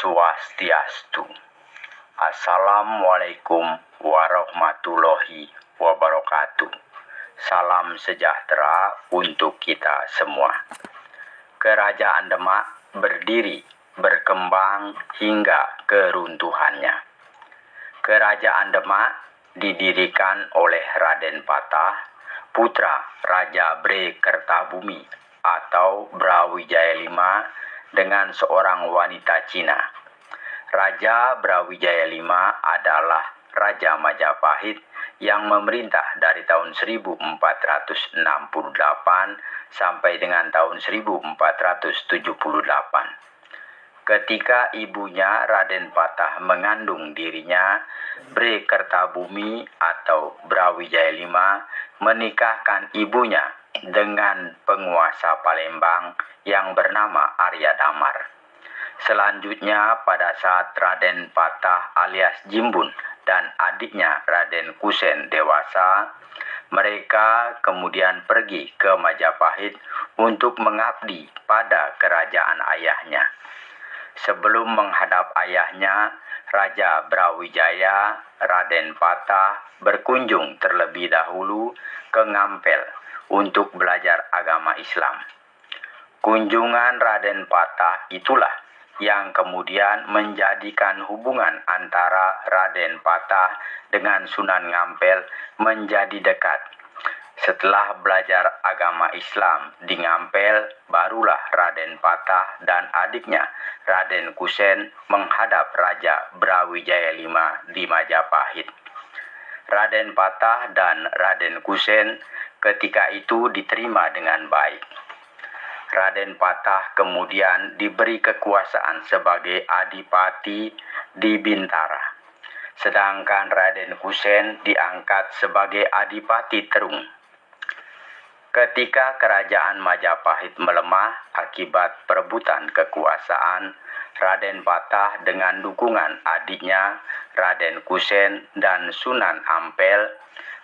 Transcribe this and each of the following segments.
Swastiastu. Assalamualaikum warahmatullahi wabarakatuh. Salam sejahtera untuk kita semua. Kerajaan Demak berdiri, berkembang hingga keruntuhannya. Kerajaan Demak didirikan oleh Raden Patah, putra Raja Bre Kertabumi atau Brawijaya V dengan seorang wanita Cina. Raja Brawijaya V adalah Raja Majapahit yang memerintah dari tahun 1468 sampai dengan tahun 1478. Ketika ibunya Raden Patah mengandung dirinya, Bre Kertabumi atau Brawijaya V menikahkan ibunya dengan penguasa Palembang yang bernama Arya Damar. Selanjutnya pada saat Raden Patah alias Jimbun dan adiknya Raden Kusen dewasa, mereka kemudian pergi ke Majapahit untuk mengabdi pada kerajaan ayahnya. Sebelum menghadap ayahnya, Raja Brawijaya, Raden Patah berkunjung terlebih dahulu ke Ngampel untuk belajar agama Islam. Kunjungan Raden Patah itulah yang kemudian menjadikan hubungan antara Raden Patah dengan Sunan Ngampel menjadi dekat. Setelah belajar agama Islam di Ngampel, barulah Raden Patah dan adiknya Raden Kusen menghadap Raja Brawijaya V di Majapahit. Raden Patah dan Raden Kusen ketika itu diterima dengan baik. Raden Patah kemudian diberi kekuasaan sebagai adipati di Bintara, sedangkan Raden Kusen diangkat sebagai adipati Terung. Ketika kerajaan Majapahit melemah akibat perebutan kekuasaan, Raden Patah dengan dukungan adiknya Raden Kusen dan Sunan Ampel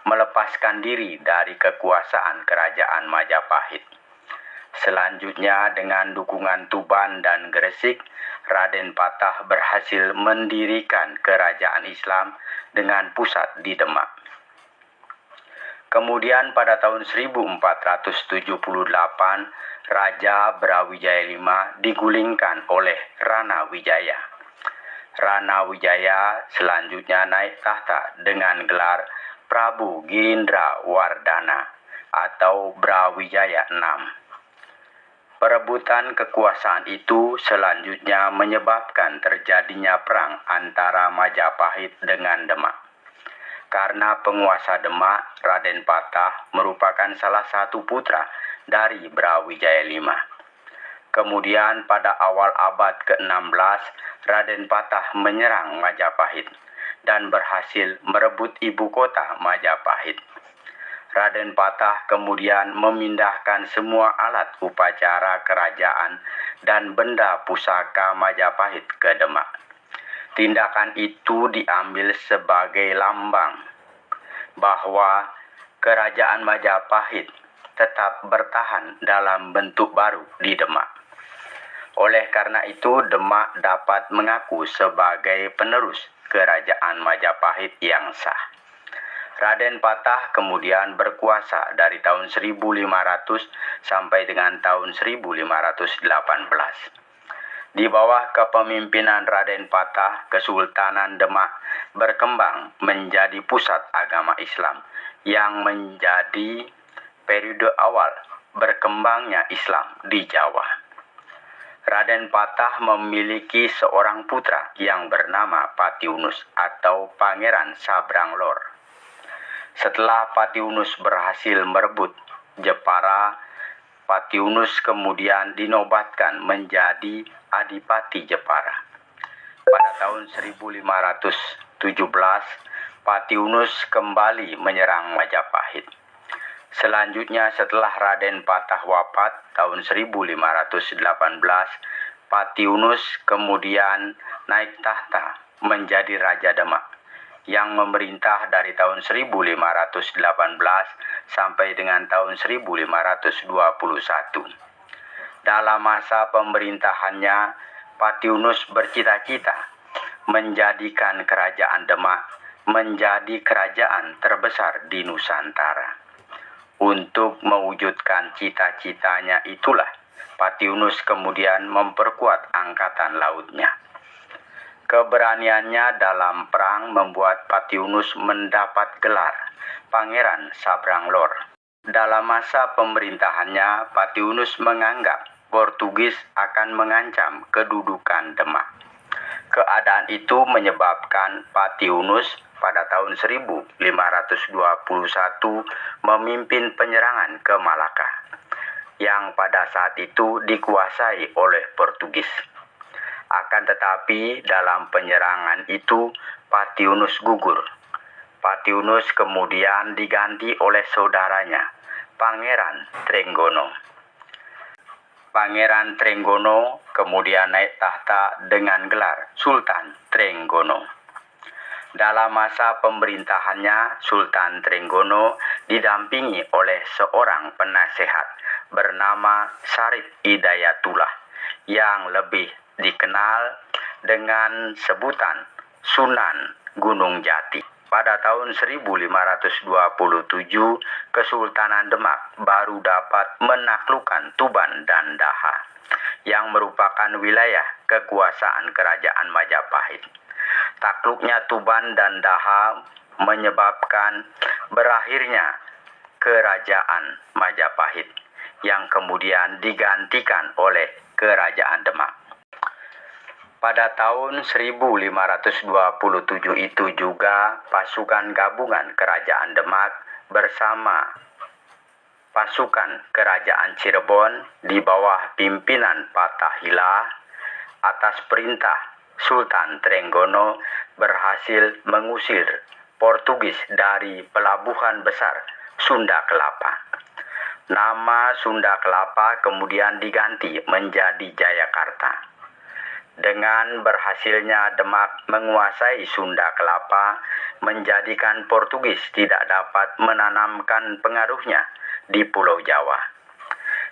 melepaskan diri dari kekuasaan kerajaan Majapahit. Selanjutnya dengan dukungan Tuban dan Gresik, Raden Patah berhasil mendirikan kerajaan Islam dengan pusat di Demak. Kemudian pada tahun 1478, Raja Brawijaya V digulingkan oleh Rana Wijaya. Rana Wijaya selanjutnya naik tahta dengan gelar Prabu Girindra Wardana atau Brawijaya VI. Perebutan kekuasaan itu selanjutnya menyebabkan terjadinya perang antara Majapahit dengan Demak. Karena penguasa Demak, Raden Patah merupakan salah satu putra dari Brawijaya V. Kemudian pada awal abad ke-16, Raden Patah menyerang Majapahit dan berhasil merebut ibu kota Majapahit. Raden Patah kemudian memindahkan semua alat upacara kerajaan dan benda pusaka Majapahit ke Demak. Tindakan itu diambil sebagai lambang bahwa kerajaan Majapahit tetap bertahan dalam bentuk baru di Demak. Oleh karena itu, Demak dapat mengaku sebagai penerus kerajaan Majapahit yang sah. Raden Patah kemudian berkuasa dari tahun 1500 sampai dengan tahun 1518. Di bawah kepemimpinan Raden Patah, Kesultanan Demak berkembang menjadi pusat agama Islam yang menjadi periode awal berkembangnya Islam di Jawa. Raden Patah memiliki seorang putra yang bernama Patiunus atau Pangeran Sabranglor. Setelah Patiunus berhasil merebut Jepara, Patiunus kemudian dinobatkan menjadi Adipati Jepara. Pada tahun 1517, Patiunus kembali menyerang Majapahit. Selanjutnya setelah Raden Patah wafat tahun 1518, Patiunus kemudian naik tahta menjadi Raja Demak yang memerintah dari tahun 1518 sampai dengan tahun 1521. Dalam masa pemerintahannya, Patiunus bercita-cita menjadikan kerajaan Demak menjadi kerajaan terbesar di Nusantara. Untuk mewujudkan cita-citanya itulah Patiunus kemudian memperkuat angkatan lautnya. Keberaniannya dalam perang membuat Patiunus mendapat gelar Pangeran Sabranglor. Dalam masa pemerintahannya, Patiunus menganggap Portugis akan mengancam kedudukan Demak. Keadaan itu menyebabkan Patiunus pada tahun 1521 memimpin penyerangan ke Malaka, yang pada saat itu dikuasai oleh Portugis. Akan tetapi dalam penyerangan itu Patiunus gugur. Patiunus kemudian diganti oleh saudaranya, Pangeran Trenggono. Pangeran Trenggono kemudian naik tahta dengan gelar Sultan Trenggono. Dalam masa pemerintahannya, Sultan Trenggono didampingi oleh seorang penasehat bernama Syarif Hidayatullah yang lebih dikenal dengan sebutan Sunan Gunung Jati. Pada tahun 1527, Kesultanan Demak baru dapat menaklukkan Tuban dan Daha, yang merupakan wilayah kekuasaan Kerajaan Majapahit. Takluknya Tuban dan Daha menyebabkan berakhirnya Kerajaan Majapahit, yang kemudian digantikan oleh Kerajaan Demak. Pada tahun 1527 itu juga pasukan gabungan Kerajaan Demak bersama pasukan Kerajaan Cirebon di bawah pimpinan Fathahilah atas perintah Sultan Trenggono berhasil mengusir Portugis dari pelabuhan besar Sunda Kelapa. Nama Sunda Kelapa kemudian diganti menjadi Jayakarta. Dengan berhasilnya Demak menguasai Sunda Kelapa, menjadikan Portugis tidak dapat menanamkan pengaruhnya di Pulau Jawa.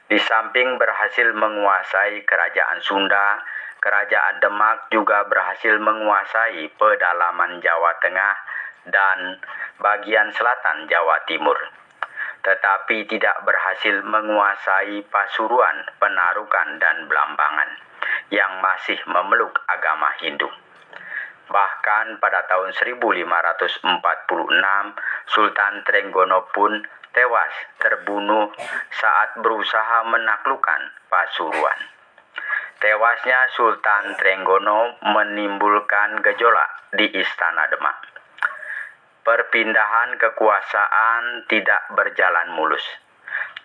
Di samping berhasil menguasai Kerajaan Sunda, Kerajaan Demak juga berhasil menguasai pedalaman Jawa Tengah dan bagian selatan Jawa Timur, tetapi tidak berhasil menguasai Pasuruan, Penarukan, dan Blambangan yang masih memeluk agama Hindu. Bahkan pada tahun 1546, Sultan Trenggono pun tewas terbunuh saat berusaha menaklukkan Pasuruan. Tewasnya Sultan Trenggono menimbulkan gejolak di Istana Demak. Perpindahan kekuasaan tidak berjalan mulus.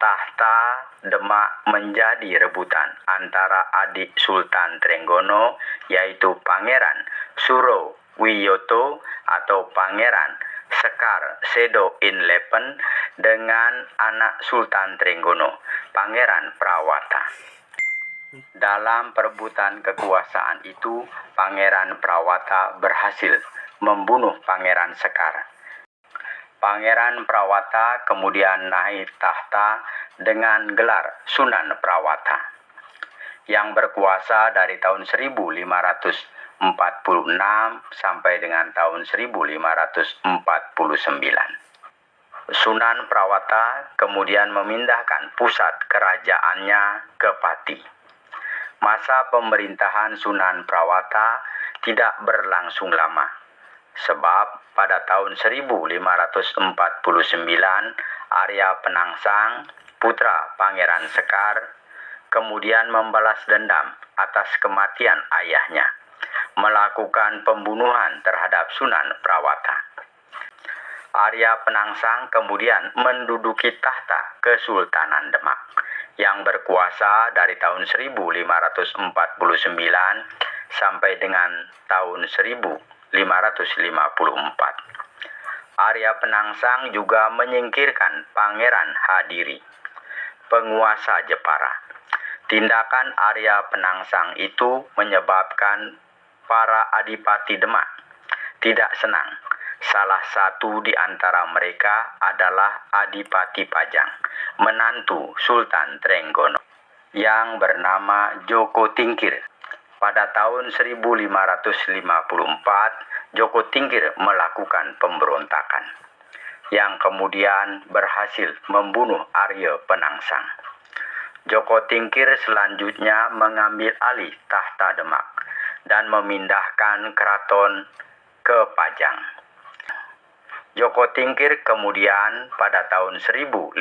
Tahta Demak menjadi rebutan antara adik Sultan Trenggono, yaitu Pangeran Surowiyoto atau Pangeran Sekar Sedo Inlepen, dengan anak Sultan Trenggono, Pangeran Prawata. Dalam perebutan kekuasaan itu, Pangeran Prawata berhasil membunuh Pangeran Sekar. Pangeran Prawata kemudian naik tahta dengan gelar Sunan Prawata, yang berkuasa dari tahun 1546 sampai dengan tahun 1549. Sunan Prawata kemudian memindahkan pusat kerajaannya ke Pati. Masa pemerintahan Sunan Prawata tidak berlangsung lama, sebab pada tahun 1549 Arya Penangsang, putra Pangeran Sekar, kemudian membalas dendam atas kematian ayahnya, melakukan pembunuhan terhadap Sunan Prawata. Arya Penangsang kemudian menduduki tahta Kesultanan Demak, yang berkuasa dari tahun 1549 sampai dengan tahun 1554. Arya Penangsang juga menyingkirkan Pangeran Hadiri, penguasa Jepara. Tindakan Arya Penangsang itu menyebabkan para adipati Demak tidak senang. Salah satu di antara mereka adalah Adipati Pajang, menantu Sultan Trenggono, yang bernama Joko Tingkir. Pada tahun 1554, Joko Tingkir melakukan pemberontakan yang kemudian berhasil membunuh Arya Penangsang. Joko Tingkir selanjutnya mengambil alih tahta Demak dan memindahkan keraton ke Pajang. Joko Tingkir kemudian pada tahun 1568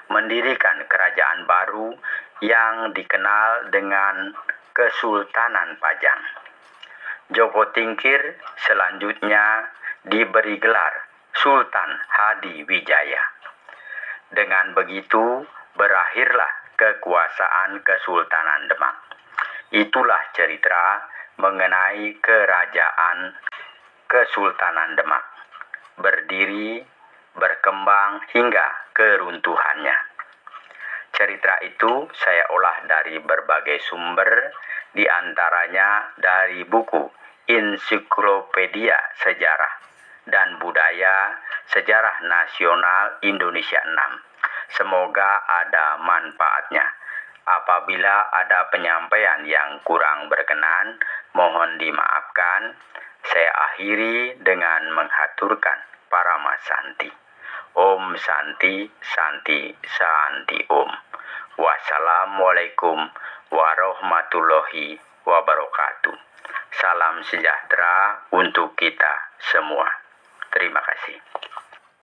mendirikan kerajaan baru yang dikenal dengan Kesultanan Pajang. Joko Tingkir selanjutnya diberi gelar Sultan Hadiwijaya. Dengan begitu berakhirlah kekuasaan Kesultanan Demak. Itulah cerita mengenai kerajaan Kesultanan Demak, berdiri, berkembang hingga keruntuhannya. Cerita itu saya olah dari berbagai sumber, di antaranya dari buku Ensiklopedia Sejarah dan Budaya Sejarah Nasional Indonesia 6. Semoga ada manfaatnya. Apabila ada penyampaian yang kurang berkenan, mohon dimaafkan. Saya akhiri dengan menghaturkan Parama Santi. Om Santi, Santi, Santi Om. Wassalamualaikum warahmatullahi wabarakatuh. Salam sejahtera untuk kita semua. Terima kasih.